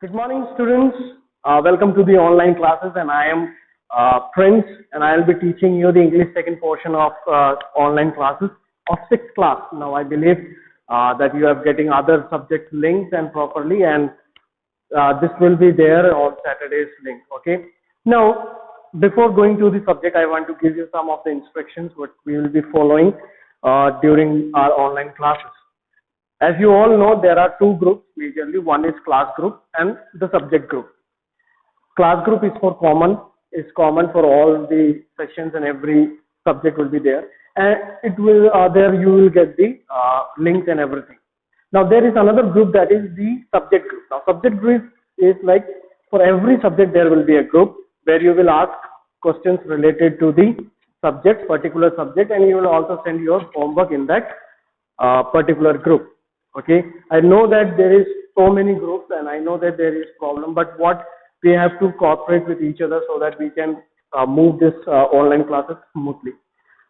Good morning, students. Welcome to the online classes, and I am Prince, and I will be teaching you the English second portion of online classes of sixth class. Now, I believe that you are getting other subject links and properly, and this will be there on Saturday's link. Okay. Now, before going to the subject, I want to give you some of the instructions what we will be following during our online classes. As you all know, there are two groups majorly. One is class group and the subject group. Class group is common for all the sessions, and every subject will be there. And it will there you will get the links and everything. Now there is another group, that is the subject group. Now subject group is like for every subject there will be a group where you will ask questions related to the subject, particular subject, and you will also send your homework in that particular group. Okay, I know that there is so many groups and I know that there is problem, but what we have to cooperate with each other so that we can move this online classes smoothly.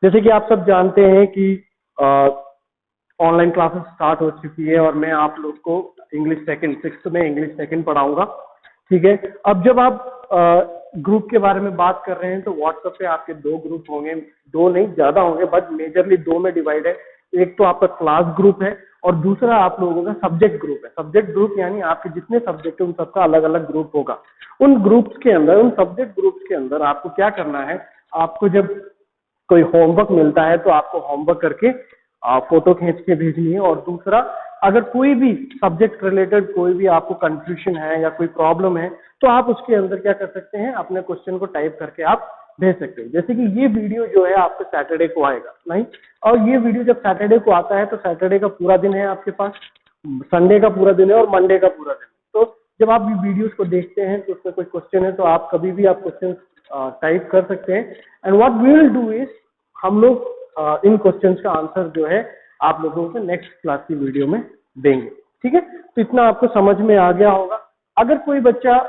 जैसे कि आप सब जानते हैं कि online classes start हो चुकी है और मैं आप लोग को इंग्लिश सेकंड सिक्स्थ में इंग्लिश सेकंड पढ़ाऊंगा. ठीक है, अब जब आप ग्रुप के बारे में बात कर रहे हैं तो व्हाट्सएप पे आपके दो ग्रुप होंगे, दो नहीं ज्यादा होंगे, बट मेजरली दो में डिवाइड है. एक तो आपका क्लास ग्रुप है और दूसरा आप लोगों का सब्जेक्ट ग्रुप है. सब्जेक्ट ग्रुप यानी आपके जितने सब्जेक्ट है उन सबका अलग अलग ग्रुप होगा. उन ग्रुप्स के अंदर, उन सब्जेक्ट ग्रुप्स के अंदर आपको क्या करना है, आपको जब कोई होमवर्क मिलता है तो आपको होमवर्क करके फोटो खींच के भेजनी है. और दूसरा, अगर कोई भी सब्जेक्ट रिलेटेड कोई भी आपको कंफ्यूजन है या कोई प्रॉब्लम है तो आप उसके अंदर क्या कर सकते हैं, अपने क्वेश्चन को टाइप करके आप भेज सकते हैं. जैसे कि ये वीडियो जो है आपको सैटरडे को आएगा नहीं, और ये वीडियो जब सैटरडे को आता है तो सैटरडे का पूरा दिन है आपके पास, संडे का पूरा दिन है और मंडे का पूरा दिन. तो जब आप वीडियोस को देखते हैं तो उसमें कोई क्वेश्चन है तो आप कभी भी आप क्वेश्चन टाइप कर सकते हैं. And what we will do is, हम लोग इन क्वेश्चंस का आंसर जो है आप लोगों को नेक्स्ट क्लास की वीडियो में देंगे. ठीक है, तो इतना आपको समझ में आ गया होगा. अगर कोई बच्चा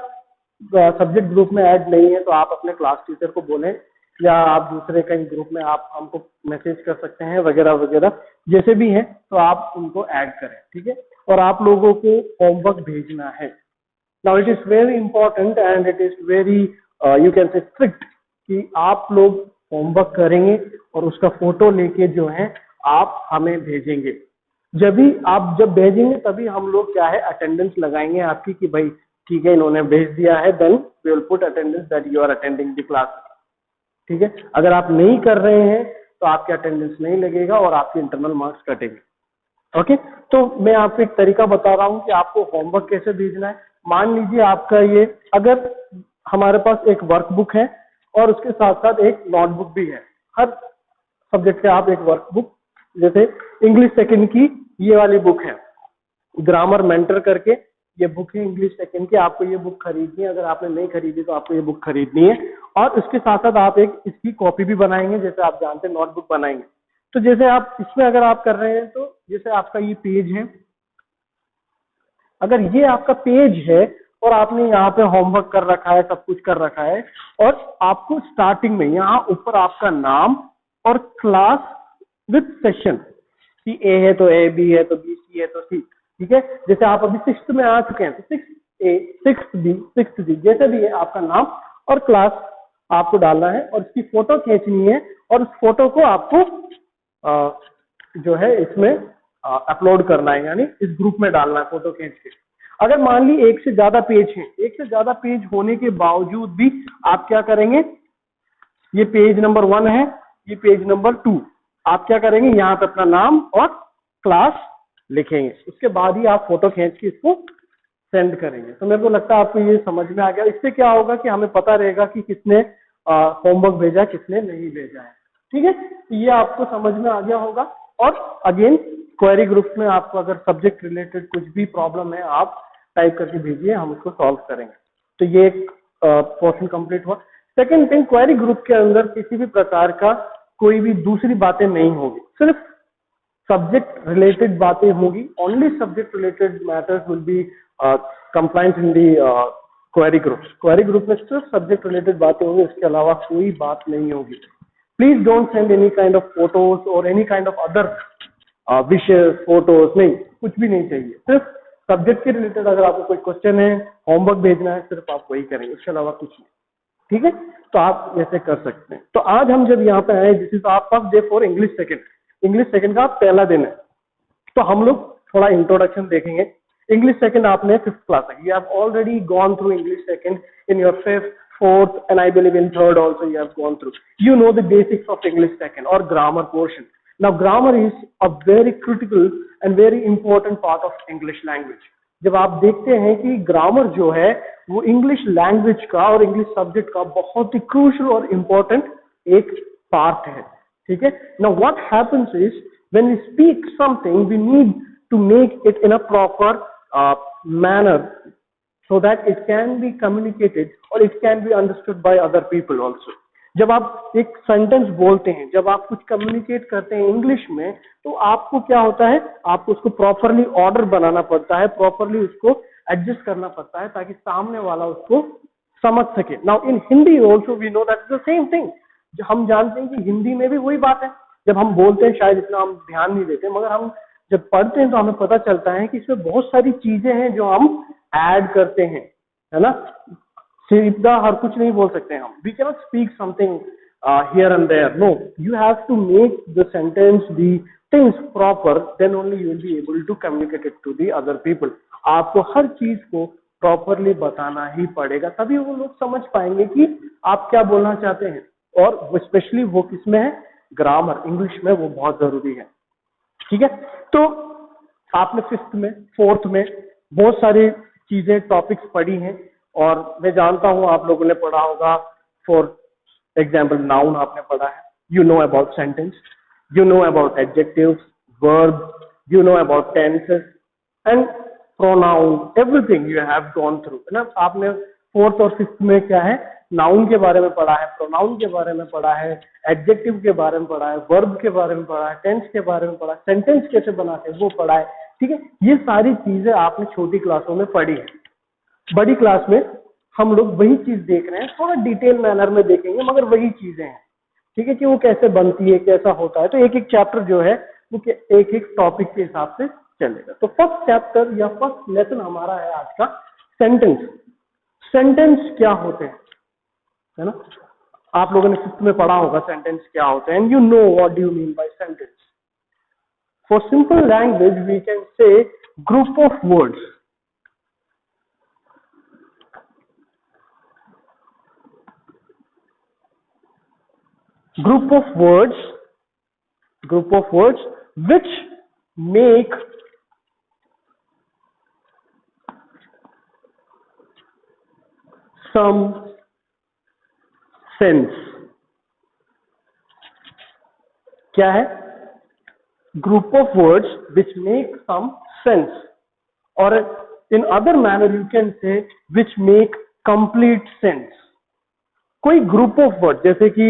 सब्जेक्ट ग्रुप में ऐड नहीं है तो आप अपने क्लास टीचर को बोलें या आप दूसरे कहीं ग्रुप में आप हमको मैसेज कर सकते हैं वगैरह वगैरह, जैसे भी है तो आप उनको ऐड करें. ठीक है, और आप लोगों को होमवर्क भेजना है. Now it is very important and it is very you can से स्ट्रिक्ट कि आप लोग होमवर्क करेंगे और उसका फोटो लेके जो है आप हमें भेजेंगे. जब भेजेंगे तभी हम लोग क्या है अटेंडेंस लगाएंगे आपकी कि भाई ठीक है इन्होंने भेज दिया है, then we will put attendance that you are attending the class. ठीक है, अगर आप नहीं कर रहे हैं तो आपके अटेंडेंस नहीं लगेगा और आपके इंटरनल मार्क्स कटेंगे. ओके, तो मैं आपको एक तरीका बता रहा हूं कि आपको होमवर्क कैसे भेजना है. मान लीजिए आपका ये, अगर हमारे पास एक वर्कबुक है और उसके साथ साथ एक नोटबुक भी है, हर सब्जेक्ट से आप एक वर्कबुक, जैसे इंग्लिश सेकंड की ये वाली बुक है, ग्रामर मेंटर करके ये बुक है इंग्लिश सेकंड की, आपको ये बुक खरीदनी है. अगर आपने नहीं खरीदी तो आपको ये बुक खरीदनी है. और इसके साथ साथ आप एक इसकी कॉपी भी बनाएंगे, जैसे आप जानते हैं नोटबुक बनाएंगे. तो जैसे आप इसमें अगर आप कर रहे हैं तो जैसे आपका ये पेज है, अगर ये आपका पेज है और आपने यहाँ पे होमवर्क कर रखा है, सब कुछ कर रखा है, और आपको स्टार्टिंग में यहाँ ऊपर आपका नाम और क्लास विद सेशन, सी ए है तो ए, बी है तो बी, सी है तो सी. ठीक है, जैसे आप अभी सिक्स्थ में आ चुके हैं तो सिक्स्थ ए, सिक्स्थ बी, सिक्स्थ सी, जैसे भी है आपका नाम और क्लास आपको डालना है और इसकी फोटो खींचनी है और उस फोटो को आपको जो है इसमें अपलोड करना है, यानी इस ग्रुप में डालना है फोटो खींच के. अगर मान ली एक से ज्यादा पेज है, एक से ज्यादा पेज होने के बावजूद भी आप क्या करेंगे, ये पेज नंबर 1 है, ये पेज नंबर 2, आप क्या करेंगे यहाँ पे अपना नाम और क्लास लिखेंगे. उसके बाद ही आप फोटो खींच के इसको सेंड करेंगे. तो मेरे को लगता है आपको ये समझ में आ गया. इससे क्या होगा कि हमें पता रहेगा कि किसने होमवर्क भेजा, किसने नहीं भेजा है. ठीक है, तो ये आपको समझ में आ गया होगा. और अगेन क्वेरी ग्रुप में आपको अगर सब्जेक्ट रिलेटेड कुछ भी प्रॉब्लम है आप टाइप करके भेजिए, हम उसको सॉल्व करेंगे. तो ये एक पोर्शन कंप्लीट हुआ. सेकेंड थिंग, क्वेरी ग्रुप के अंदर किसी भी प्रकार का कोई भी दूसरी बातें नहीं होगी, सिर्फ सब्जेक्ट रिलेटेड बातें होगी. Only subject related matters will be complaint in the query group. Query group में सिर्फ सब्जेक्ट रिलेटेड बातें होंगी, इसके अलावा कोई बात नहीं होगी. Please don't send any kind of photos और एनी काइंड ऑफ अदर विशेष फोटोज, नहीं, कुछ भी नहीं चाहिए. सिर्फ सब्जेक्ट के रिलेटेड अगर आपको कोई क्वेश्चन है, होमवर्क भेजना है, सिर्फ आप वही करेंगे, उसके अलावा कुछ नहीं। ठीक है, तो आप ऐसे कर सकते हैं। तो आज हम जब यहाँ पे आए, this is our first day for English second, English second का पहला दिन है। तो हम लोग थोड़ा इंट्रोडक्शन देखेंगे। इंग्लिश सेकंड आपने फिफ्थ क्लास तक, you have already gone through English second in your fifth, fourth, and I believe in third also you have gone through. You know the basics of English second or grammar portion. Now grammar is a very critical and very important part of English language. जब आप देखते हैं कि grammar जो है वो English language का और इंग्लिश सब्जेक्ट का बहुत ही क्रूशियल और इम्पोर्टेंट एक पार्ट है। ठीक है, now what happens is when we speak something we need to make it in a proper manner so that it can be communicated or it can be understood by other people also. जब आप एक sentence बोलते हैं, जब आप कुछ communicate करते हैं इंग्लिश में, तो आपको क्या होता है, आपको उसको प्रॉपरली ऑर्डर बनाना पड़ता है, प्रॉपरली उसको एडजस्ट करना पड़ता है ताकि सामने वाला उसको समझ सके। Now in Hindi also we know that the same thing. हम जानते हैं कि हिंदी में भी वही बात है। जब हम बोलते हैं शायद इतना हम ध्यान नहीं देते, मगर हम जब पढ़ते हैं तो हमें पता चलता है कि इसमें बहुत सारी चीजें हैं जो हम ऐड करते हैं, है ना। सीधा हर कुछ नहीं बोल सकते हम। We can not speak something here and there, no, you have to make the sentence the things proper, then only you will be able to communicate it to the other people. आपको हर चीज को properly बताना ही पड़ेगा, तभी वो लोग समझ पाएंगे कि आप क्या बोलना चाहते हैं। और स्पेशली वो किसमें है, ग्रामर, इंग्लिश में वो बहुत जरूरी है। ठीक है, तो आपने फिफ्थ में, फोर्थ में बहुत सारी चीजें, टॉपिक्स पढ़ी हैं, और मैं जानता हूं आप लोगों ने पढ़ा होगा। फॉर एग्जाम्पल नाउन आपने पढ़ा है, you know about sentence, you know about adjectives, verb, you know about tenses and pronoun, everything you have gone through, है ना। आपने फोर्थ और फिफ्थ में क्या है, नाउन के बारे में पढ़ा है, प्रोनाउन के बारे में पढ़ा है, एडजेक्टिव के बारे में पढ़ा है, वर्ब के बारे में पढ़ा है, टेंस के बारे में पढ़ा है, सेंटेंस कैसे बनाते हैं वो पढ़ा है। ठीक है, ये सारी चीजें आपने छोटी क्लासों में पढ़ी है। बड़ी क्लास में हम लोग वही चीज देख रहे हैं, थोड़ा डिटेल मैनर में देखेंगे, मगर वही चीजें हैं। ठीक है, कि वो कैसे बनती है, कैसा होता है। तो एक एक चैप्टर जो है वो एक एक टॉपिक के हिसाब से चलेगा। तो फर्स्ट चैप्टर या फर्स्ट लेसन हमारा है आज का सेंटेंस। सेंटेंस क्या होते हैं, है ना। आप लोगों ने फिफ्थ में पढ़ा होगा सेंटेंस क्या होते हैं, and you know what do you mean by sentence. For simple language we can say group of words. Group of words which make some sense। क्या है, group of words which make some sense, or in other manner you can say which make complete sense। कोई group of word, जैसे कि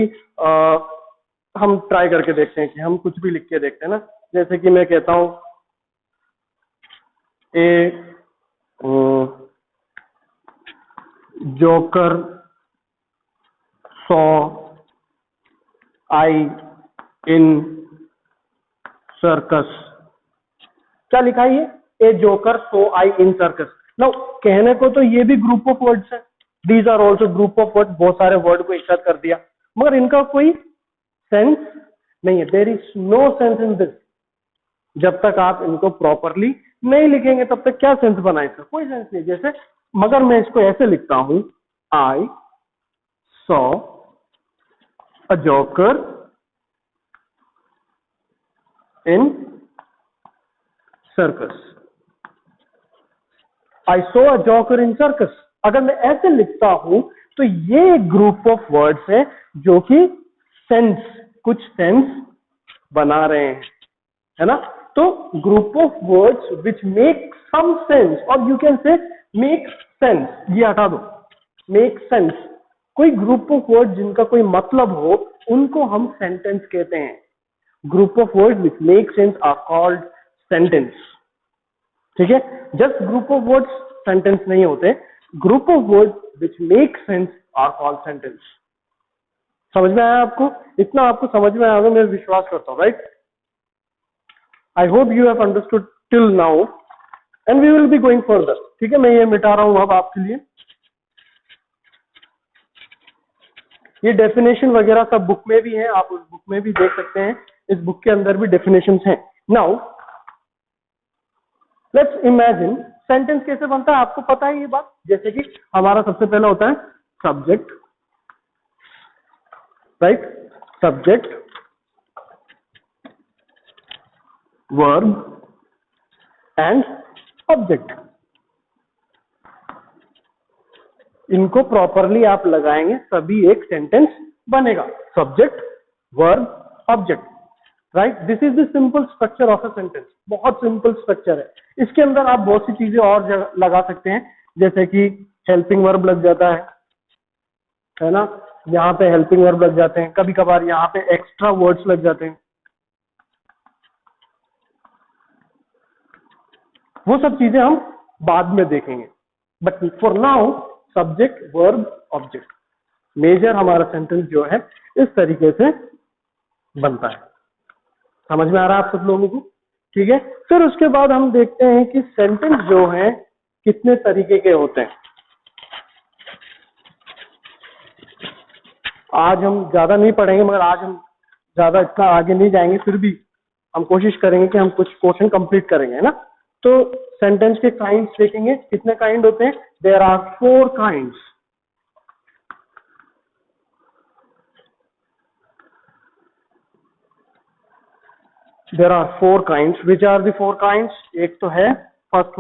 हम try करके देखते हैं कि हम कुछ भी लिख के देखते हैं ना। जैसे कि मैं कहता हूं a joker saw I in circus. क्या लिखा है ये, a joker saw I in circus. Now कहने को तो ये भी ग्रुप ऑफ वर्ड्स है, these are also group of word, बहुत सारे वर्ड को एक साथ कर दिया, मगर इनका कोई सेंस नहीं है। There is no sense in this. जब तक आप इनको प्रॉपरली नहीं लिखेंगे तब तक क्या सेंस बना इसका, कोई सेंस नहीं। जैसे मगर मैं इसको ऐसे लिखता हूं, I saw a joker in circus, I saw a joker in circus. अगर मैं ऐसे लिखता हूं तो ये ग्रुप ऑफ वर्ड्स है जो कि सेंस, कुछ सेंस बना रहे हैं, है ना। तो group of words which make some sense, और you can say make sense, ये हटा दो, मेक सेंस। कोई ग्रुप ऑफ वर्ड जिनका कोई मतलब हो उनको हम सेंटेंस कहते हैं। Group of word which make sense are called sentence. ठीक है, just group of words sentence नहीं होते, group of word which make sense are called sentence. समझ में आया आपको, इतना आपको समझ में आया, मैं विश्वास करता हूं, right. I hope you have understood till now, and we will be going further. ठीक है, मैं ये मिटा रहा हूं अब आपके लिए। ये डेफिनेशन वगैरह सब बुक में भी है, आप उस बुक में भी देख सकते हैं, इस बुक के अंदर भी डेफिनेशंस हैं। नाउ लेट्स इमेजिन सेंटेंस कैसे बनता है, आपको पता है ये बात। जैसे कि हमारा सबसे पहला होता है subject, right, subject, verb and object. इनको प्रॉपरली आप लगाएंगे तभी एक सेंटेंस बनेगा, subject, verb, object, right. This is the simple structure of a sentence. बहुत सिंपल स्ट्रक्चर है। इसके अंदर आप बहुत सी चीजें और लगा सकते हैं, जैसे कि हेल्पिंग वर्ब लग जाता है ना, यहाँ पे हेल्पिंग वर्ब लग जाते हैं, कभी कभार यहाँ पे एक्स्ट्रा वर्ड्स लग जाते हैं, वो सब चीजें हम बाद में देखेंगे। But for now subject, verb, object, major हमारा सेंटेंस जो है इस तरीके से बनता है। समझ में आ रहा है आप सब लोगों को? ठीक है, फिर उसके बाद हम देखते हैं कि सेंटेंस जो है कितने तरीके के होते हैं। आज हम ज्यादा नहीं पढ़ेंगे, मगर आज हम ज्यादा इतना आगे नहीं जाएंगे, फिर भी हम कोशिश करेंगे कि हम कुछ पोर्शन कंप्लीट करेंगे, है ना। तो सेंटेंस के काइंड्स देखेंगे, कितने काइंड होते हैं। There are 4 kinds. There are 4 kinds. Which are the 4 kinds? एक तो है first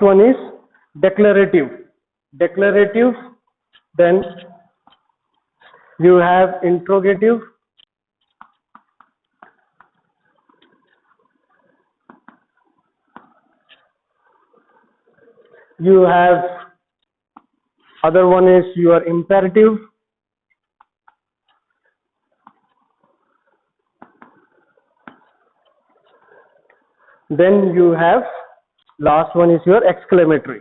one is declarative. Declarative, then you have interrogative, you have other one is your imperative, then you have last one is your exclamatory.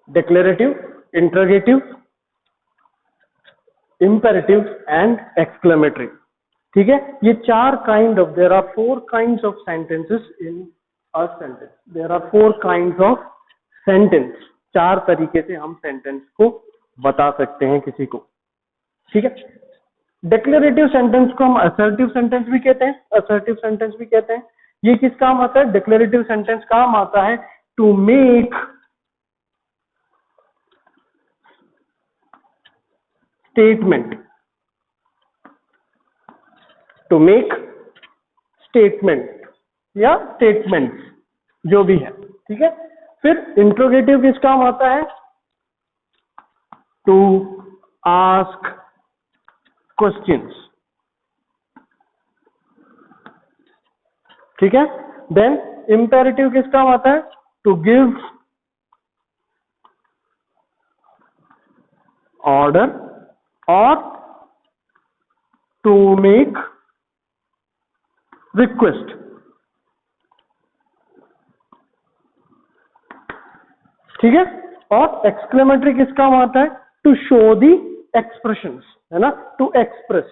Declarative, interrogative, imperative and exclamatory. ठीक है, ये 4 kind of, there are 4 kinds of sentences in a sentence. There are 4 kinds of sentence. 4 तरीके से हम sentence को बता सकते हैं किसी को। ठीक है, डिक्लेरेटिव सेंटेंस को हम असर्टिव सेंटेंस भी कहते हैं, असर्टिव सेंटेंस भी कहते हैं। ये किस काम आता है? डिक्लेरेटिव सेंटेंस काम आता है to make statement, to make statement या स्टेटमेंट्स, जो भी है। ठीक है, फिर इंट्रोगेटिव किस काम आता है? To ask questions. ठीक है, देन इंपेरेटिव किस काम आता है? टू गिव ऑर्डर और टू मेक रिक्वेस्ट। ठीक है, और एक्सक्लेमेटरी किस काम आता है? टू शो दी एक्सप्रेशंस, है ना, टू एक्सप्रेस।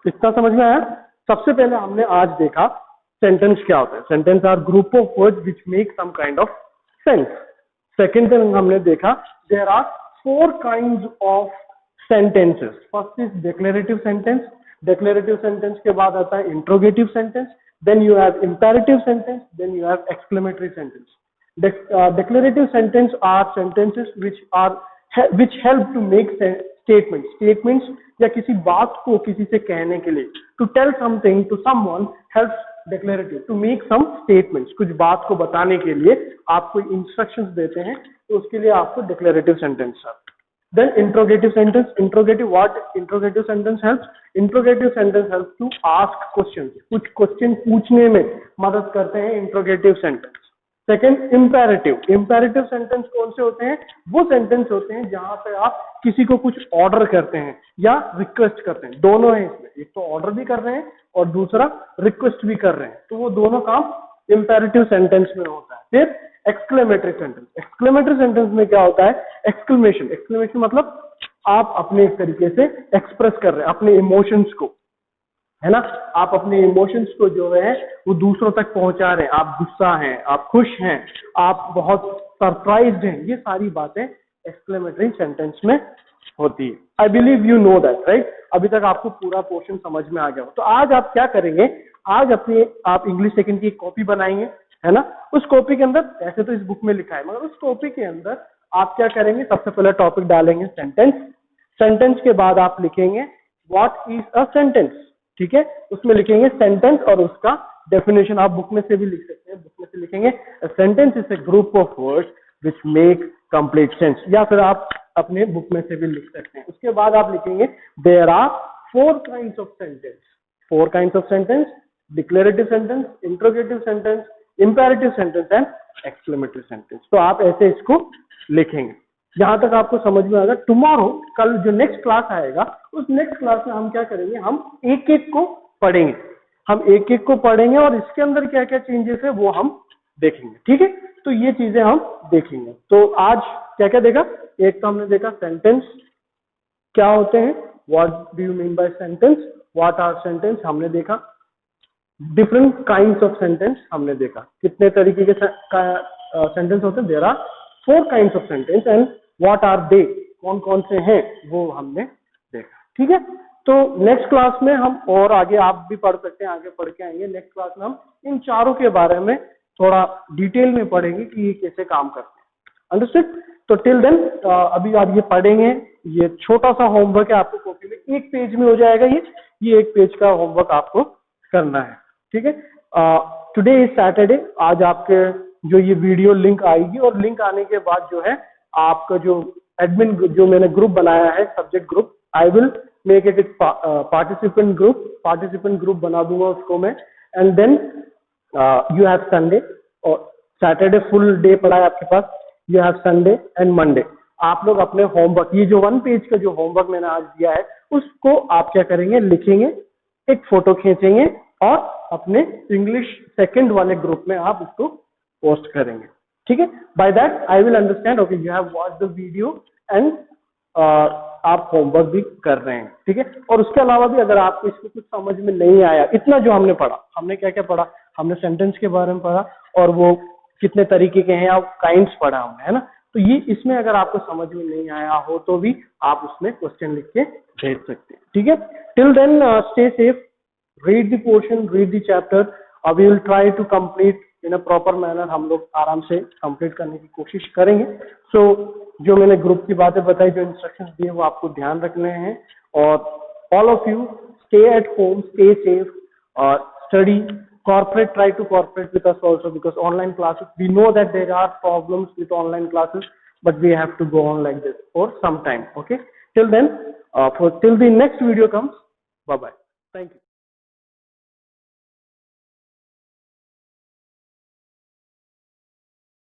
इतना समझ में आया? सबसे पहले हमने आज देखा सेंटेंस क्या होता है। Sentence are group of words which make some kind of sense. Second thing हमने देखा there are 4 kinds of sentences. First is declarative sentence. Declarative sentence के बाद आता है interrogative sentence, then you have imperative sentence, then you have exclamatory sentence. Declarative sentence are sentences which help to make statements. Statements या किसी बात को किसी से कहने के लिए, to tell something to someone helps declarative. To make some statements, कुछ बात को बताने के लिए आप कोई instructions देते हैं, तो उसके लिए आपको declarative sentence है। Then interrogative sentence. Interrogative, what interrogative sentence helps? Interrogative sentence helps to ask questions. कुछ question पूछने में मदद करते हैं interrogative sentence. Second imperative. Imperative sentence कौन से होते हैं? वो सेंटेंस होते हैं जहां पे आप किसी को कुछ ऑर्डर करते हैं या रिक्वेस्ट करते हैं, दोनों है इसमें, एक तो ऑर्डर भी कर रहे हैं और दूसरा रिक्वेस्ट भी कर रहे हैं, तो वो दोनों काम इम्पेरेटिव सेंटेंस में होता है। फिर एक्सक्लेमेटरी सेंटेंस। एक्सक्लेमेटरी सेंटेंस में क्या होता है? एक्सक्लेमेशन। एक्सक्लेमेशन मतलब आप अपने एक तरीके से एक्सप्रेस कर रहे हैं अपने इमोशंस को, है ना, आप अपने इमोशंस को जो है वो दूसरों तक पहुंचा रहे हैं। आप गुस्सा हैं, आप खुश हैं, आप बहुत सरप्राइज्ड हैं, ये सारी बातें एक्सक्लेमेटरी सेंटेंस में होती है। I believe you know that, right? अभी तक आपको पूरा पोर्शन समझ में आ गया हो। तो आज आप क्या करेंगे? आज आप इंग्लिश सेकंड की एक कॉपी बनाएंगे, है ना। उस कॉपी के अंदर, ऐसे तो इस बुक में लिखा है, मगर उस कॉपी के अंदर आप क्या करेंगे? सबसे पहले टॉपिक डालेंगे सेंटेंस। सेंटेंस के बाद आप लिखेंगे व्हाट इज अ सेंटेंस, ठीक है। उसमें लिखेंगे सेंटेंस और उसका डेफिनेशन। आप बुक में से भी लिख सकते हैं, बुक में से लिखेंगे sentence is a group of words which make complete sense, या फिर आप अपने बुक में से भी लिख सकते हैं। उसके बाद आप लिखेंगे there are 4 kinds of sentence. 4 kinds of sentence: declarative sentence, interrogative sentence, imperative sentence and exclamatory sentence. तो आप ऐसे इसको लिखेंगे। जहां तक आपको समझ में आएगा, टुमारो, कल जो नेक्स्ट क्लास आएगा, उस नेक्स्ट क्लास में हम क्या करेंगे? हम एक एक को पढ़ेंगे, हम एक एक को पढ़ेंगे और इसके अंदर क्या क्या चेंजेस है वो हम देखेंगे, ठीक है। तो ये चीजें हम देखेंगे। तो आज क्या क्या देखा? एक तो हमने देखा सेंटेंस क्या होते हैं, what do you mean by sentence, what are sentence हमने देखा, डिफरेंट काइंड्स ऑफ सेंटेंस हमने देखा, कितने तरीके के सेंटेंस होते हैं, there are 4 kinds of sentence and what are they, कौन कौन से हैं वो हमने देखा, ठीक है। तो नेक्स्ट क्लास में हम और आगे, आप भी पढ़ सकते हैं, आगे पढ़ के आएंगे। नेक्स्ट क्लास में हम इन चारों के बारे में थोड़ा डिटेल में पढ़ेंगे कि ये कैसे काम करते हैं। अंडरस्टूड? तो टिल देन अभी आप ये पढ़ेंगे, ये छोटा सा होमवर्क है आपको कॉपी में, 1 पेज में हो जाएगा ये 1 पेज का होमवर्क आपको करना है, ठीक है। टुडे इज सैटरडे, आज आपके जो ये वीडियो लिंक आएगी और लिंक आने के बाद जो है आपका जो एडमिन जो मैंने ग्रुप बनाया है, subject group, I will make it participant group बना दूंगा उसको मैं। And then you have Sunday और सैटरडे फुल डे पड़ा है आपके पास, you have Sunday and Monday. आप लोग अपने होमवर्क, ये जो 1 पेज का जो होमवर्क मैंने आज दिया है, उसको आप क्या करेंगे? लिखेंगे, एक फोटो खींचेंगे और अपने इंग्लिश सेकंड वाले ग्रुप में आप उसको पोस्ट करेंगे, ठीक है। By that I will understand, okay you have watched the video and आप होमवर्क भी कर रहे हैं, ठीक है। और उसके अलावा भी अगर आपको इसको कुछ समझ में नहीं आया, इतना जो हमने पढ़ा, हमने क्या क्या पढ़ा? हमने सेंटेंस के बारे में पढ़ा और वो कितने तरीके के हैं, आप काइंड्स पढ़ा हमने, है ना। तो ये इसमें अगर आपको समझ में नहीं आया हो तो भी आप उसमें क्वेश्चन लिख के भेज सकते हैं, ठीक है। Till then stay safe, read the portion, read the chapter. We will try to complete in a proper manner. हम लोग आराम से कंप्लीट करने की कोशिश करेंगे। सो जो मैंने ग्रुप की बातें बताई, जो इंस्ट्रक्शंस दिए, वो आपको ध्यान रखने हैं। और all of you stay at home, stay safe और study, corporate, try to cooperate with us also, because online classes, we know that there are problems with online classes, but we have to go on like this for some time, okay. Till then, till the next video comes, bye bye, thank you.